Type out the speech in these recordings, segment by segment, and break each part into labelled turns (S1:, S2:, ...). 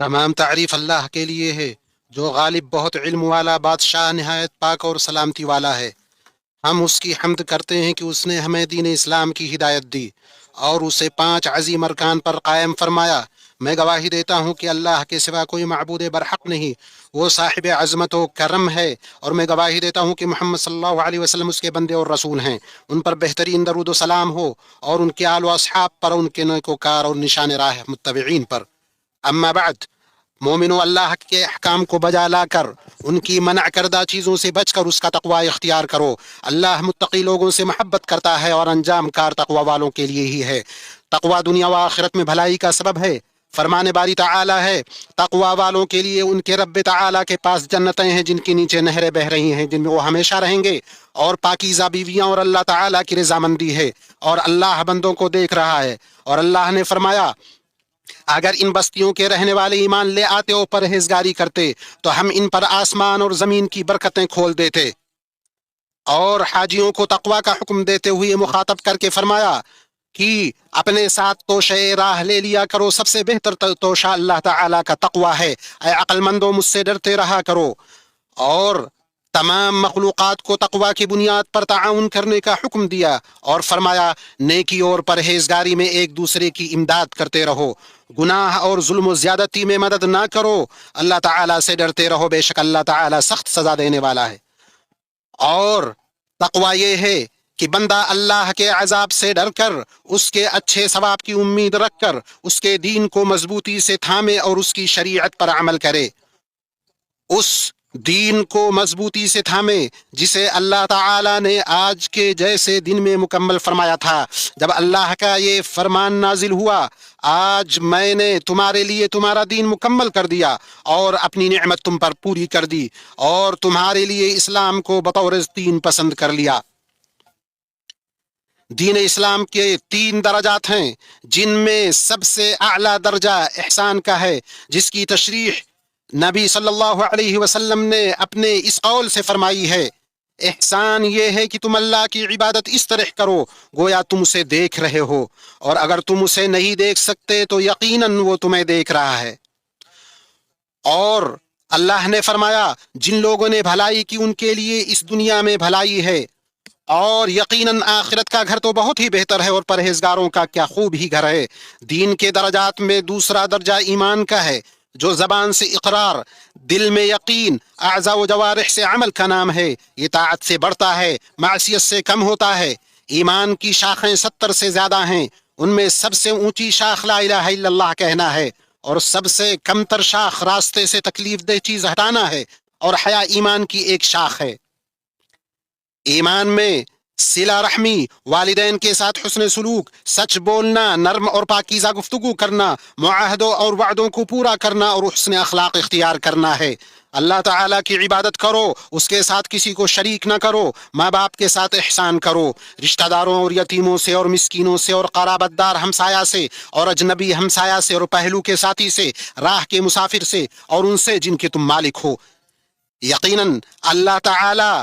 S1: تمام تعریف اللہ کے لیے ہے جو غالب بہت علم والا بادشاہ نہایت پاک اور سلامتی والا ہے۔ ہم اس کی حمد کرتے ہیں کہ اس نے ہمیں دین اسلام کی ہدایت دی اور اسے 5 عظیم ارکان پر قائم فرمایا۔ میں گواہی دیتا ہوں کہ اللہ کے سوا کوئی معبود برحق نہیں، وہ صاحب عظمت و کرم ہے، اور میں گواہی دیتا ہوں کہ محمد صلی اللہ علیہ وسلم اس کے بندے اور رسول ہیں۔ ان پر بہترین درود و سلام ہو، اور ان کے آل و اصحاب پر، ان کے نیکوکار اور نشان راہ متبعین پر۔ اما بعد، مومنو، اللہ کے احکام کو بجا لا کر ان کی منع کردہ چیزوں سے بچ کر اس کا تقوی اختیار کرو۔ اللہ متقی لوگوں سے محبت کرتا ہے اور انجام کار تقوی والوں کے لیے ہی ہے۔ تقوی دنیا و آخرت میں بھلائی کا سبب ہے۔ فرمان باری تعالی ہے، تقوی والوں کے لیے ان کے رب تعالی کے پاس جنتیں ہیں جن کے نیچے نہریں بہہ رہی ہیں، جن میں وہ ہمیشہ رہیں گے، اور پاکیزہ بیویاں اور اللہ تعالی کی رضامندی ہے، اور اللہ بندوں کو دیکھ رہا ہے۔ اور اللہ نے فرمایا، اگر ان بستیوں کے رہنے والے ایمان لے آتے اور پرہیزگاری کرتے تو ہم ان پر آسمان اور زمین کی برکتیں کھول دیتے۔ اور حاجیوں کو تقوی کا حکم دیتے ہوئے مخاطب کر کے فرمایا کہ اپنے ساتھ توشہ راہ لے لیا کرو، سب سے بہتر توشہ اللہ تعالی کا تقوی ہے۔ اے عقل مندو، مجھ سے ڈرتے رہا کرو۔ اور تمام مخلوقات کو تقوی کی بنیاد پر تعاون کرنے کا حکم دیا، اور فرمایا نیکی اور پرہیزگاری میں ایک دوسرے کی امداد کرتے رہو، گناہ اور ظلم و زیادتی میں مدد نہ کرو، اللہ تعالیٰ سے ڈرتے رہو، بے شک اللہ تعالیٰ سخت سزا دینے والا ہے۔ اور تقوی یہ ہے کہ بندہ اللہ کے عذاب سے ڈر کر، اس کے اچھے ثواب کی امید رکھ کر، اس کے دین کو مضبوطی سے تھامے اور اس کی شریعت پر عمل کرے، اس دین کو مضبوطی سے تھامے جسے اللہ تعالی نے آج کے جیسے دن میں مکمل فرمایا تھا، جب اللہ کا یہ فرمان نازل ہوا، آج میں نے تمہارے لیے تمہارا دین مکمل کر دیا اور اپنی نعمت تم پر پوری کر دی، اور تمہارے لیے اسلام کو بطور دین پسند کر لیا۔ دین اسلام کے 3 درجات ہیں، جن میں سب سے اعلیٰ درجہ احسان کا ہے، جس کی تشریح نبی صلی اللہ علیہ وسلم نے اپنے اس قول سے فرمائی ہے، احسان یہ ہے کہ تم اللہ کی عبادت اس طرح کرو گویا تم اسے دیکھ رہے ہو، اور اگر تم اسے نہیں دیکھ سکتے تو یقیناً وہ تمہیں دیکھ رہا ہے۔ اور اللہ نے فرمایا، جن لوگوں نے بھلائی کی ان کے لیے اس دنیا میں بھلائی ہے، اور یقیناً آخرت کا گھر تو بہت ہی بہتر ہے، اور پرہیزگاروں کا کیا خوب ہی گھر ہے۔ دین کے درجات میں دوسرا درجہ ایمان کا ہے، جو زبان سے اقرار، دل میں یقین، اعضاء و جوارح سے عمل کا نام ہے۔ یہ طاعت سے بڑھتا ہے، معصیت سے کم ہوتا ہے۔ ایمان کی شاخیں 70 سے زیادہ ہیں، ان میں سب سے اونچی شاخ لا الہ الا اللہ کہنا ہے، اور سب سے کم تر شاخ راستے سے تکلیف دہ چیز ہٹانا ہے، اور حیا ایمان کی ایک شاخ ہے۔ ایمان میں صلہ رحمی، والدین کے ساتھ حسن سلوک، سچ بولنا، نرم اور پاکیزہ گفتگو کرنا، معاہدوں اور وعدوں کو پورا کرنا، اور حسن اخلاق اختیار کرنا ہے۔ اللہ تعالیٰ کی عبادت کرو، اس کے ساتھ کسی کو شریک نہ کرو، ماں باپ کے ساتھ احسان کرو، رشتہ داروں اور یتیموں سے اور مسکینوں سے اور قرابت دار ہمسایہ سے اور اجنبی ہمسایہ سے اور پہلو کے ساتھی سے، راہ کے مسافر سے اور ان سے جن کے تم مالک ہو۔ یقیناً اللہ تعالیٰ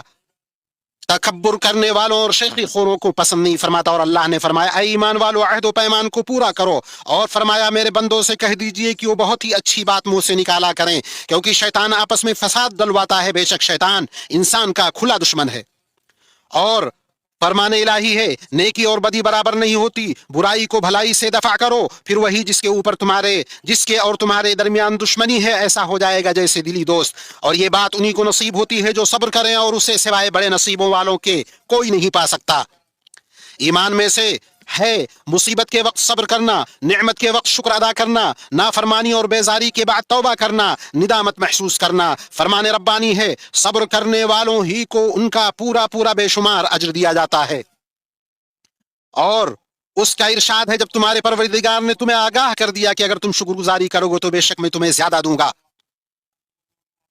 S1: تکبر کرنے والوں اور شیخی خوروں کو پسند نہیں فرماتا۔ اور اللہ نے فرمایا، اے ایمان والو، عہد و پیمان کو پورا کرو، اور فرمایا میرے بندوں سے کہہ دیجئے کہ وہ بہت ہی اچھی بات منہ سے نکالا کریں، کیونکہ شیطان آپس میں فساد ڈلواتا ہے، بے شک شیطان انسان کا کھلا دشمن ہے۔ اور فرمان الہی ہے، نیکی اور بدی برابر نہیں ہوتی، برائی کو بھلائی سے دفع کرو، پھر وہی جس کے اور تمہارے درمیان دشمنی ہے ایسا ہو جائے گا جیسے دلی دوست، اور یہ بات انہی کو نصیب ہوتی ہے جو صبر کریں، اور اسے سوائے بڑے نصیبوں والوں کے کوئی نہیں پا سکتا۔ ایمان میں سے ہے مصیبت کے وقت صبر کرنا، نعمت کے وقت شکر ادا کرنا، نافرمانی اور بیزاری کے بعد توبہ کرنا، ندامت محسوس کرنا۔ فرمان ربانی ہے، صبر کرنے والوں ہی کو ان کا پورا پورا بے شمار اجر دیا جاتا ہے۔ اور اس کا ارشاد ہے، جب تمہارے پروردگار نے تمہیں آگاہ کر دیا کہ اگر تم شکر گزاری کرو گے تو بے شک میں تمہیں زیادہ دوں گا۔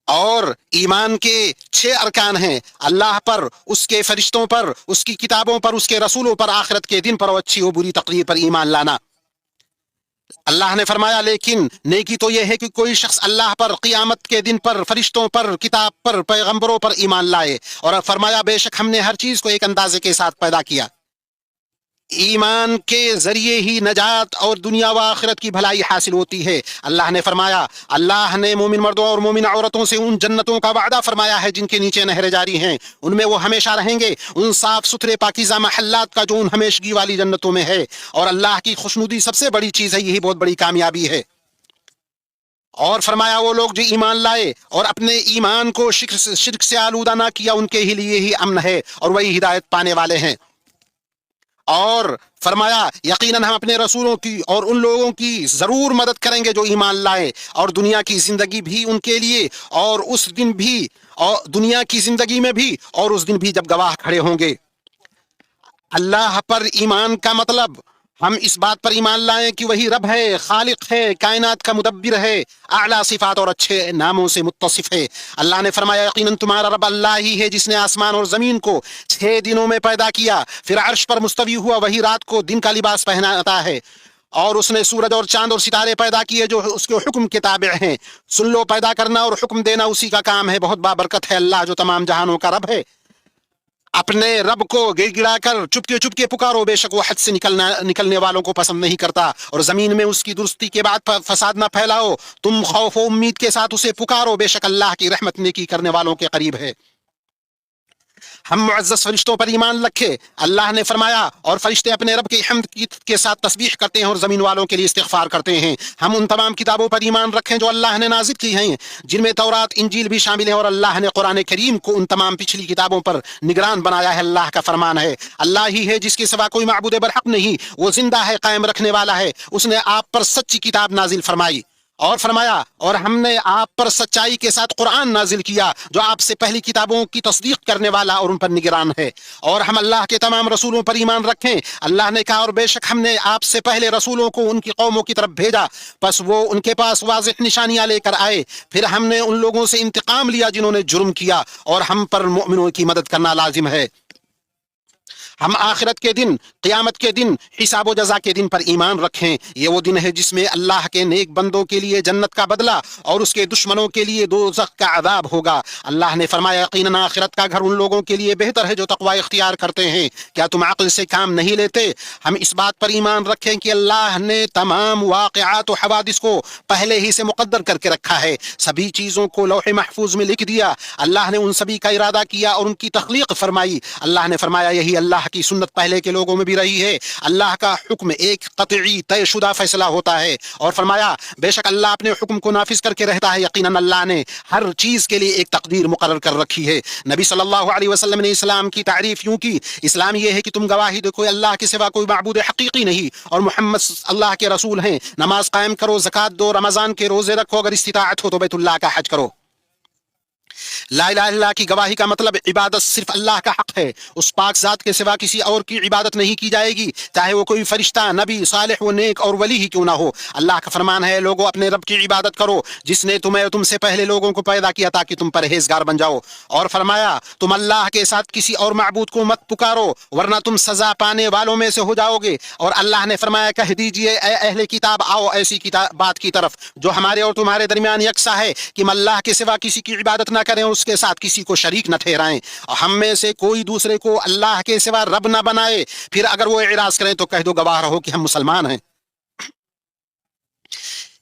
S1: اور ایمان کے 6 ارکان ہیں، اللہ پر، اس کے فرشتوں پر، اس کی کتابوں پر، اس کے رسولوں پر، آخرت کے دن پر اور اچھی و بری تقدیر پر ایمان لانا۔ اللہ نے فرمایا، لیکن نیکی تو یہ ہے کہ کوئی شخص اللہ پر، قیامت کے دن پر، فرشتوں پر، کتاب پر، پیغمبروں پر ایمان لائے، اور فرمایا بے شک ہم نے ہر چیز کو ایک اندازے کے ساتھ پیدا کیا۔ ایمان کے ذریعے ہی نجات اور دنیا و آخرت کی بھلائی حاصل ہوتی ہے۔ اللہ نے فرمایا، اللہ نے مومن مردوں اور مومن عورتوں سے ان جنتوں کا وعدہ فرمایا ہے جن کے نیچے نہریں جاری ہیں، ان میں وہ ہمیشہ رہیں گے، ان صاف ستھرے پاکیزہ محلات کا جو ان ہمیشگی والی جنتوں میں ہے۔ اور اللہ کی خوشنودی سب سے بڑی چیز ہے، یہی بہت بڑی کامیابی ہے۔ اور فرمایا وہ لوگ جو ایمان لائے اور اپنے ایمان کو شرک سے آلودہ نہ کیا، ان کے ہی لیے ہی امن ہے اور وہی ہدایت پانے والے ہیں۔ اور فرمایا یقیناً ہم اپنے رسولوں کی اور ان لوگوں کی ضرور مدد کریں گے جو ایمان لائے، اور دنیا کی زندگی بھی ان کے لیے، اور اس دن بھی، اور دنیا کی زندگی میں بھی، اور اس دن بھی جب گواہ کھڑے ہوں گے۔ اللہ پر ایمان کا مطلب ہم اس بات پر ایمان لائیں کہ وہی رب ہے، خالق ہے، کائنات کا مدبر ہے، اعلیٰ صفات اور اچھے ناموں سے متصف ہے۔ اللہ نے فرمایا یقیناً تمہارا رب اللہ ہی ہے جس نے آسمان اور زمین کو 6 دنوں میں پیدا کیا، پھر عرش پر مستوی ہوا، وہی رات کو دن کا لباس پہناتا ہے، اور اس نے سورج اور چاند اور ستارے پیدا کیے جو اس کے حکم کے تابع ہیں۔ سن لو، پیدا کرنا اور حکم دینا اسی کا کام ہے، بہت بابرکت ہے اللہ جو تمام جہانوں کا رب ہے۔ اپنے رب کو گڑ گڑا کر چپ کے پکارو، بے شک وہ حد سے نکلنے والوں کو پسند نہیں کرتا، اور زمین میں اس کی درستی کے بعد فساد نہ پھیلاؤ، تم خوف و امید کے ساتھ اسے پکارو، بے شک اللہ کی رحمت نیکی کرنے والوں کے قریب ہے۔ ہم معزز فرشتوں پر ایمان رکھے، اللہ نے فرمایا، اور فرشتے اپنے رب کی حمد کے ساتھ تسبیح کرتے ہیں اور زمین والوں کے لیے استغفار کرتے ہیں۔ ہم ان تمام کتابوں پر ایمان رکھیں جو اللہ نے نازل کی ہیں، جن میں تورات انجیل بھی شامل ہے، اور اللہ نے قرآن کریم کو ان تمام پچھلی کتابوں پر نگران بنایا ہے۔ اللہ کا فرمان ہے، اللہ ہی ہے جس کے سوا کوئی معبود برحق نہیں، وہ زندہ ہے، قائم رکھنے والا ہے، اس نے آپ پر سچی کتاب نازل فرمائی۔ اور فرمایا، اور ہم نے آپ پر سچائی کے ساتھ قرآن نازل کیا جو آپ سے پہلی کتابوں کی تصدیق کرنے والا اور ان پر نگران ہے۔ اور ہم اللہ کے تمام رسولوں پر ایمان رکھیں، اللہ نے کہا، اور بے شک ہم نے آپ سے پہلے رسولوں کو ان کی قوموں کی طرف بھیجا، پس وہ ان کے پاس واضح نشانیاں لے کر آئے، پھر ہم نے ان لوگوں سے انتقام لیا جنہوں نے جرم کیا، اور ہم پر مؤمنوں کی مدد کرنا لازم ہے۔ ہم آخرت کے دن، قیامت کے دن، حساب و جزا کے دن پر ایمان رکھیں، یہ وہ دن ہے جس میں اللہ کے نیک بندوں کے لیے جنت کا بدلہ اور اس کے دشمنوں کے لیے دوزخ کا عذاب ہوگا۔ اللہ نے فرمایا یقیناً آخرت کا گھر ان لوگوں کے لیے بہتر ہے جو تقوی اختیار کرتے ہیں، کیا تم عقل سے کام نہیں لیتے؟ ہم اس بات پر ایمان رکھیں کہ اللہ نے تمام واقعات و حوادث کو پہلے ہی سے مقدر کر کے رکھا ہے، سبھی چیزوں کو لوح محفوظ میں لکھ دیا، اللہ نے ان سبھی کا ارادہ کیا اور ان کی تخلیق فرمائی۔ اللہ نے فرمایا یہی اللہ کی سنت پہلے کے لوگوں میں بھی رہی ہے، اللہ کا حکم ایک قطعی طے شدہ فیصلہ ہوتا ہے۔ اور فرمایا بے شک اللہ اپنے حکم کو نافذ کر کے رہتا ہے، یقیناً اللہ نے ہر چیز کے لیے ایک تقدیر مقرر کر رکھی ہے۔ نبی صلی اللہ علیہ وسلم نے اسلام کی تعریف یوں کی، اسلام یہ ہے کہ تم گواہی دو کوئی اللہ کے سوا کوئی معبود حقیقی نہیں اور محمد اللہ کے رسول ہیں، نماز قائم کرو، زکوٰۃ دو، رمضان کے روزے رکھو، اگر استطاعت ہو تو بیت اللہ کا حج کرو۔ لا الہ الا اللہ کی گواہی کا مطلب عبادت صرف اللہ کا حق ہے، اس پاک ذات کے سوا کسی اور کی عبادت نہیں کی جائے گی، چاہے وہ کوئی فرشتہ، نبی، صالح و نیک اور ولی ہی کیوں نہ ہو۔ اللہ کا فرمان ہے لوگوں اپنے رب کی عبادت کرو جس نے تمہیں اور تم سے پہلے لوگوں کو پیدا کیا تاکہ تم پرہیزگار بن جاؤ۔ اور فرمایا تم اللہ کے ساتھ کسی اور معبود کو مت پکارو ورنہ تم سزا پانے والوں میں سے ہو جاؤ گے۔ اور اللہ نے فرمایا کہہ دیجئے اے اہل کتاب، آؤ ایسی بات کی طرف جو ہمارے اور تمہارے درمیان یکساں ہے کہ ہم اللہ کے سوا کسی کی عبادت نہ کریں اور اس کے ساتھ کسی کو شریک نہ ٹھہرائیں، اور ہم میں سے کوئی دوسرے کو اللہ کے سوا رب نہ بنائے۔ پھر اگر وہ اعراض کریں تو کہہ دو گواہ رہو کہ ہم مسلمان ہیں۔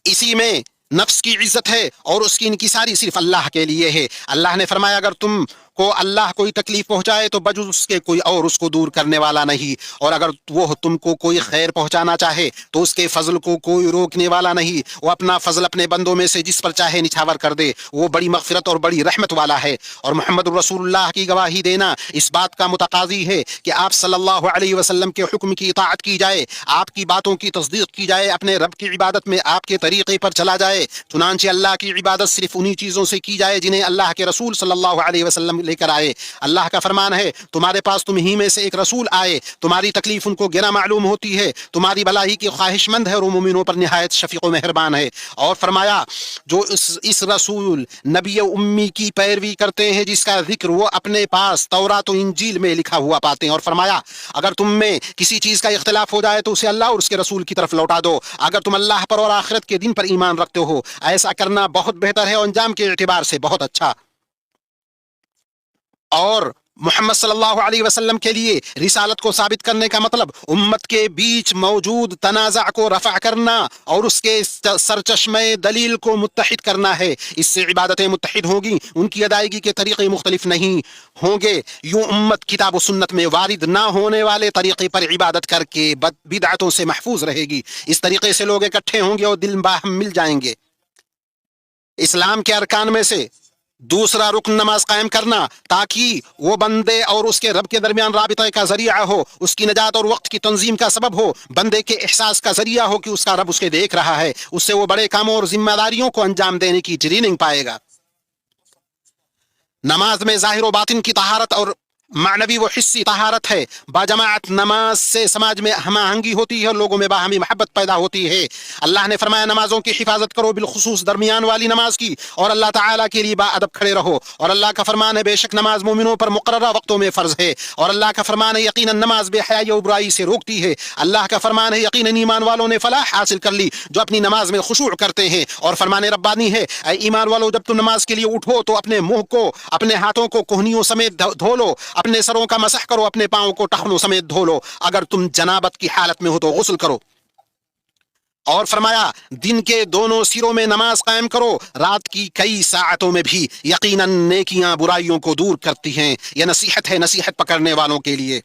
S1: اسی میں نفس کی عزت ہے اور اس کی انکساری صرف اللہ کے لیے ہے۔ اللہ نے فرمایا اگر تم کو اللہ کوئی تکلیف پہنچائے تو بجز اس کے کوئی اور اس کو دور کرنے والا نہیں، اور اگر وہ تم کو کوئی خیر پہنچانا چاہے تو اس کے فضل کو کوئی روکنے والا نہیں، وہ اپنا فضل اپنے بندوں میں سے جس پر چاہے نچھاور کر دے، وہ بڑی مغفرت اور بڑی رحمت والا ہے۔ اور محمد رسول اللہ کی گواہی دینا اس بات کا متقاضی ہے کہ آپ صلی اللہ علیہ وسلم کے حکم کی اطاعت کی جائے، آپ کی باتوں کی تصدیق کی جائے، اپنے رب کی عبادت میں آپ کے طریقے پر چلا جائے، چنانچہ اللہ کی عبادت صرف انہی چیزوں سے کی جائے جنہیں اللہ کے رسول صلی اللہ علیہ وسلم لے کر آئے۔ اللہ کا فرمان ہے تمہارے پاس تم ہی میں سے ایک رسول آئے، تمہاری تکلیف ان کو گنا معلوم ہوتی ہے، تمہاری بھلائی کی خواہش مند ہے اور مومنوں پر نہایت شفیق و مہربان ہے۔ اور فرمایا جو اس رسول نبی امی کی پیروی کرتے ہیں جس کا ذکر وہ اپنے پاس تورات و انجیل میں لکھا ہوا پاتے ہیں۔ اور فرمایا اگر تم میں کسی چیز کا اختلاف ہو جائے تو اسے اللہ اور اس کے رسول کی طرف لوٹا دو، اگر تم اللہ پر اور آخرت کے دن پر ایمان رکھتے ہو، ایسا کرنا بہت بہتر ہے اور انجام کے اعتبار سے بہت اچھا۔ اور محمد صلی اللہ علیہ وسلم کے لیے رسالت کو ثابت کرنے کا مطلب امت کے بیچ موجود تنازع کو رفع کرنا اور اس کے سرچشمہ دلیل کو متحد کرنا ہے۔ اس سے عبادتیں متحد ہوں گی، ان کی ادائیگی کے طریقے مختلف نہیں ہوں گے۔ یوں امت کتاب و سنت میں وارد نہ ہونے والے طریقے پر عبادت کر کے بدعتوں سے محفوظ رہے گی۔ اس طریقے سے لوگ اکٹھے ہوں گے اور دل باہم مل جائیں گے۔ اسلام کے ارکان میں سے دوسرا رکن نماز قائم کرنا، تاکہ وہ بندے اور اس کے رب کے درمیان رابطے کا ذریعہ ہو، اس کی نجات اور وقت کی تنظیم کا سبب ہو، بندے کے احساس کا ذریعہ ہو کہ اس کا رب اس کے دیکھ رہا ہے، اس سے وہ بڑے کاموں اور ذمہ داریوں کو انجام دینے کی ٹریننگ پائے گا۔ نماز میں ظاہر و باطن کی طہارت اور معنوی و حسی طہارت ہے۔ باجماعت نماز سے سماج میں ہم آہنگی ہوتی ہے اور لوگوں میں باہمی محبت پیدا ہوتی ہے۔ اللہ نے فرمایا نمازوں کی حفاظت کرو، بالخصوص درمیان والی نماز کی، اور اللہ تعالیٰ کے لیے با ادب کھڑے رہو۔ اور اللہ کا فرمان ہے بے شک نماز مومنوں پر مقررہ وقتوں میں فرض ہے، اور اللہ کا فرمان ہے یقیناً نماز بے حیائی و برائی سے روکتی ہے۔ اللہ کا فرمان ہے یقیناً ایمان والوں نے فلاح حاصل کر لی جو اپنی نماز میں خشوع کرتے ہیں۔ اور فرمان ربانی ہے اے ایمان والو جب تم نماز کے لیے اٹھو تو اپنے منہ کو، اپنے ہاتھوں کو کوہنیوں سمیت دھو لو، اپنے سروں کا مسح کرو، اپنے پاؤں کو ٹخنوں سمیت دھو لو، اگر تم جنابت کی حالت میں ہو تو غسل کرو۔ اور فرمایا دن کے دونوں سروں میں نماز قائم کرو، رات کی کئی ساعتوں میں بھی، یقیناً نیکیاں برائیوں کو دور کرتی ہیں۔ یہ نصیحت ہے نصیحت پکڑنے والوں کے لیے۔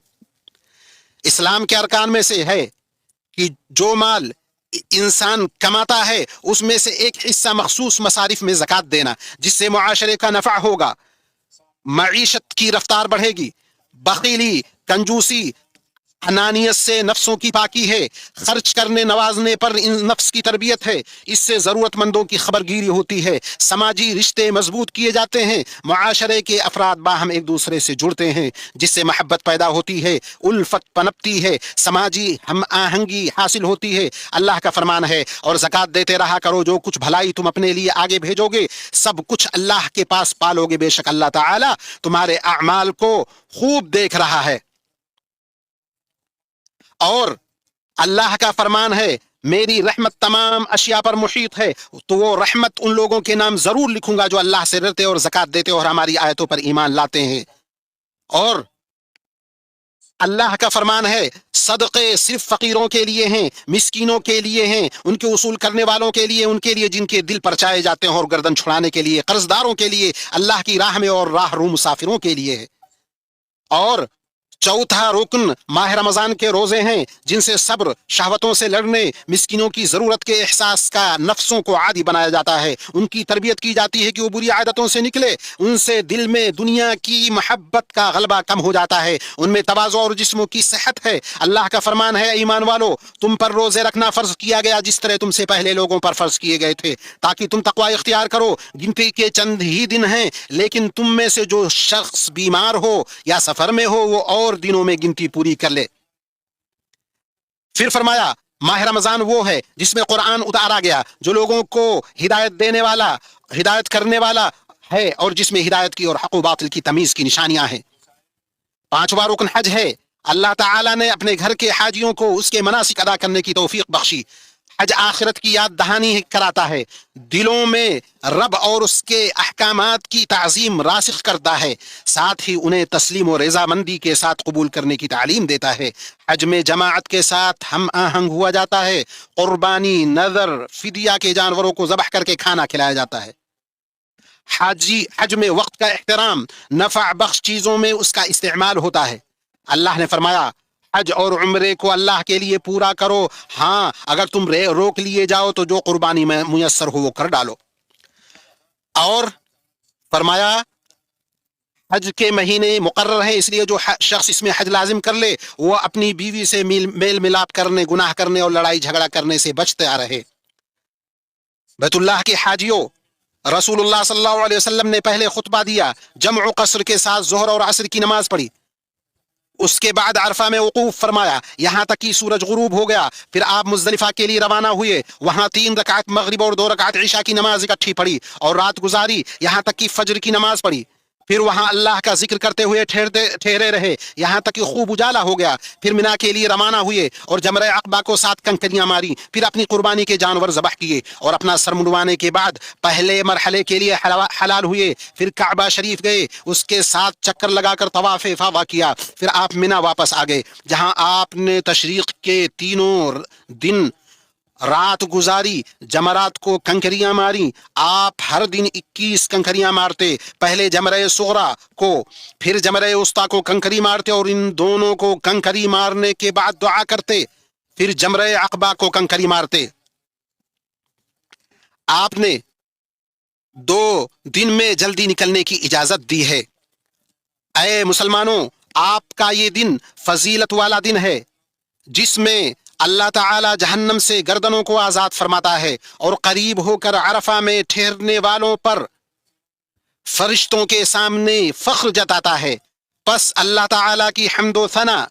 S1: اسلام کے ارکان میں سے ہے کہ جو مال انسان کماتا ہے اس میں سے ایک حصہ مخصوص مصارف میں زکوٰۃ دینا، جس سے معاشرے کا نفع ہوگا، معیشت کی رفتار بڑھے گی۔ بخیلی، کنجوسی، انانیت سے نفسوں کی پاکی ہے، خرچ کرنے نوازنے پر ان نفس کی تربیت ہے، اس سے ضرورت مندوں کی خبر گیری ہوتی ہے، سماجی رشتے مضبوط کیے جاتے ہیں، معاشرے کے افراد باہم ایک دوسرے سے جڑتے ہیں، جس سے محبت پیدا ہوتی ہے، الفت پنپتی ہے، سماجی ہم آہنگی حاصل ہوتی ہے۔ اللہ کا فرمان ہے اور زکوٰۃ دیتے رہا کرو، جو کچھ بھلائی تم اپنے لیے آگے بھیجو گے سب کچھ اللہ کے پاس پالو گے، بے شک اللہ تعالی تمہارے اعمال کو خوب دیکھ رہا ہے۔ اور اللہ کا فرمان ہے میری رحمت تمام اشیاء پر محیط ہے، تو وہ رحمت ان لوگوں کے نام ضرور لکھوں گا جو اللہ سے ڈرتے اور زکوٰۃ دیتے اور ہماری آیتوں پر ایمان لاتے ہیں۔ اور اللہ کا فرمان ہے صدقے صرف فقیروں کے لیے ہیں، مسکینوں کے لیے ہیں، ان کے وصول کرنے والوں کے لیے، ان کے لیے جن کے دل پرچائے جاتے ہیں، اور گردن چھڑانے کے لیے، قرض داروں کے لیے، اللہ کی راہ میں اور راہ رو مسافروں کے لیے ہے۔ اور چوتھا رکن ماہ رمضان کے روزے ہیں، جن سے صبر، شہوتوں سے لڑنے، مسکینوں کی ضرورت کے احساس کا نفسوں کو عادی بنایا جاتا ہے، ان کی تربیت کی جاتی ہے کہ وہ بری عادتوں سے نکلے، ان سے دل میں دنیا کی محبت کا غلبہ کم ہو جاتا ہے، ان میں تواضع اور جسموں کی صحت ہے۔ اللہ کا فرمان ہے ایمان والو تم پر روزے رکھنا فرض کیا گیا جس طرح تم سے پہلے لوگوں پر فرض کیے گئے تھے، تاکہ تم تقوی اختیار کرو۔ گنتی کے چند ہی دن ہیں، لیکن تم میں سے جو شخص بیمار ہو یا سفر میں ہو وہ اور دنوں میں گنتی پوری کر لے۔ پھر فرمایا ماہ رمضان وہ ہے جس میں قرآن اتارا گیا، جو لوگوں کو ہدایت دینے والا، ہدایت کرنے والا ہے، اور جس میں ہدایت کی اور حق و باطل کی تمیز کی نشانیاں ہیں۔ پانچواں رکن حج ہے۔ اللہ تعالیٰ نے اپنے گھر کے حاجیوں کو اس کے مناسک ادا کرنے کی توفیق بخشی۔ حج آخرت کی یاد دہانی کراتا ہے، دلوں میں رب اور اس کے احکامات کی تعظیم راسخ کرتا ہے، ساتھ ہی انہیں تسلیم و رضامندی کے ساتھ قبول کرنے کی تعلیم دیتا ہے۔ حج میں جماعت کے ساتھ ہم آہنگ ہوا جاتا ہے، قربانی، نذر، فدیہ کے جانوروں کو ذبح کر کے کھانا کھلایا جاتا ہے۔ حج میں وقت کا احترام، نفع بخش چیزوں میں اس کا استعمال ہوتا ہے۔ اللہ نے فرمایا حج اور عمرے کو اللہ کے لیے پورا کرو، ہاں اگر تم روک لیے جاؤ تو جو قربانی میں میسر ہو وہ کر ڈالو۔ اور فرمایا حج کے مہینے مقرر ہیں، اس لیے جو شخص اس میں حج لازم کر لے وہ اپنی بیوی سے میل ملاپ کرنے، گناہ کرنے اور لڑائی جھگڑا کرنے سے بچتا رہے۔ بیت اللہ کے حاجیوں، رسول اللہ صلی اللہ علیہ وسلم نے پہلے خطبہ دیا، جمع و قصر کے ساتھ ظہر اور عصر کی نماز پڑھی، اس کے بعد عرفہ میں وقوف فرمایا یہاں تک کہ سورج غروب ہو گیا، پھر آپ مزدلفہ کے لیے روانہ ہوئے، وہاں 3 رکعت مغرب اور 2 رکعت عشاء کی نماز اکٹھی پڑھی اور رات گزاری یہاں تک کہ فجر کی نماز پڑھی، پھر وہاں اللہ کا ذکر کرتے ہوئے ٹھہرے رہے یہاں تک کہ خوب اجالا ہو گیا. پھر مینا کے لیے روانہ ہوئے اور جمرہ عقبہ کو 7 کنکریاں ماری. پھر اپنی قربانی کے جانور ذبح کیے اور اپنا سر منڈوانے کے بعد پہلے مرحلے کے لیے حلال ہوئے. پھر کعبہ شریف گئے, اس کے 7 چکر لگا کر طواف افاضہ کیا. پھر آپ مینا واپس آ گئے جہاں آپ نے تشریق کے تینوں دن رات گزاری, جمرات کو کنکریاں ماری. آپ ہر دن 21 کنکریاں مارتے, پہلے جمرہ صغریٰ کو پھر جمرہ وسطیٰ کو کنکری مارتے اور ان دونوں کو کنکری مارنے کے بعد دعا کرتے, پھر جمرہ عقبہ کو کنکری مارتے. آپ نے 2 دن میں جلدی نکلنے کی اجازت دی ہے. اے مسلمانوں, آپ کا یہ دن فضیلت والا دن ہے جس میں اللہ تعالی جہنم سے گردنوں کو آزاد فرماتا ہے اور قریب ہو کر عرفہ میں ٹھہرنے والوں پر فرشتوں کے سامنے فخر جتاتا ہے. پس اللہ تعالی کی حمد و ثنا,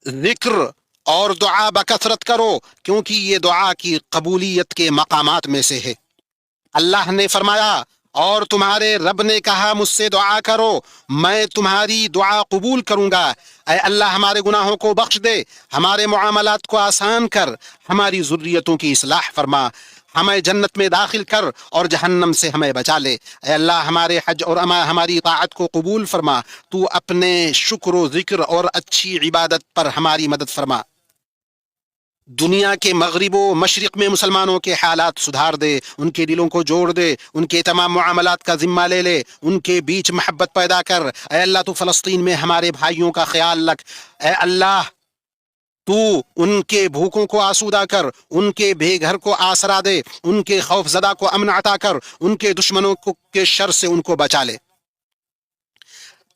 S1: ذکر اور دعا بکثرت کرو کیونکہ یہ دعا کی قبولیت کے مقامات میں سے ہے. اللہ نے فرمایا اور تمہارے رب نے کہا مجھ سے دعا کرو میں تمہاری دعا قبول کروں گا. اے اللہ ہمارے گناہوں کو بخش دے, ہمارے معاملات کو آسان کر, ہماری ذریتوں کی اصلاح فرما, ہمیں جنت میں داخل کر اور جہنم سے ہمیں بچا لے. اے اللہ ہمارے حج اور ہماری طاعت کو قبول فرما, تو اپنے شکر و ذکر اور اچھی عبادت پر ہماری مدد فرما. دنیا کے مغرب و مشرق میں مسلمانوں کے حالات سدھار دے, ان کے دلوں کو جوڑ دے, ان کے تمام معاملات کا ذمہ لے لے, ان کے بیچ محبت پیدا کر. اے اللہ تو فلسطین میں ہمارے بھائیوں کا خیال رکھ. اے اللہ تو ان کے بھوکوں کو آسودہ کر, ان کے بے گھر کو آسرا دے, ان کے خوف زدہ کو امن عطا کر, ان کے دشمنوں کے شر سے ان کو بچا لے.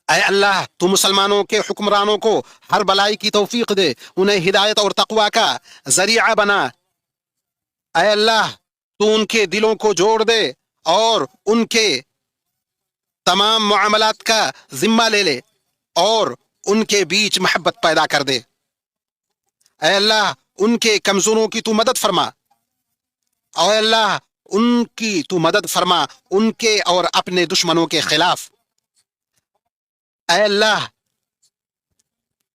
S1: اے اللہ تو مسلمانوں کے حکمرانوں کو ہر بلائی کی توفیق دے, انہیں ہدایت اور تقوی کا ذریعہ بنا. اے اللہ تو ان کے دلوں کو جوڑ دے اور ان کے تمام معاملات کا ذمہ لے لے اور ان کے بیچ محبت پیدا کر دے. اے اللہ ان کے کمزوروں کی تو مدد فرما. اے اللہ ان کی تو مدد فرما ان کے اور اپنے دشمنوں کے خلاف. اے اللہ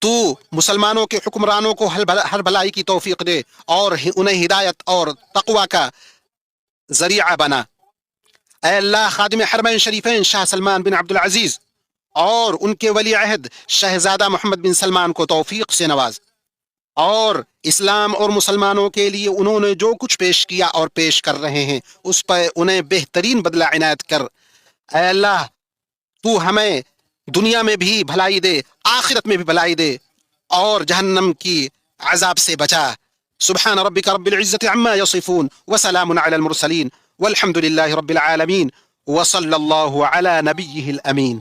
S1: تو مسلمانوں کے حکمرانوں کو ہر بھلائی کی توفیق دے اور انہیں ہدایت اور تقوی کا ذریعہ بنا. اے اللہ خادم حرمین شریفین شاہ سلمان بن عبد العزیز اور ان کے ولی عہد شہزادہ محمد بن سلمان کو توفیق سے نواز, اور اسلام اور مسلمانوں کے لیے انہوں نے جو کچھ پیش کیا اور پیش کر رہے ہیں اس پر انہیں بہترین بدلہ عنایت کر. اے اللہ تو ہمیں دنیا میں بھی بھلائی دے, آخرت میں بھی بھلائی دے اور جہنم کی عذاب سے بچا. سبحان ربک رب العزت عما یصفون وسلام علی المرسلین والحمد للہ رب العالمین وصلی اللہ علی نبیہ الامین.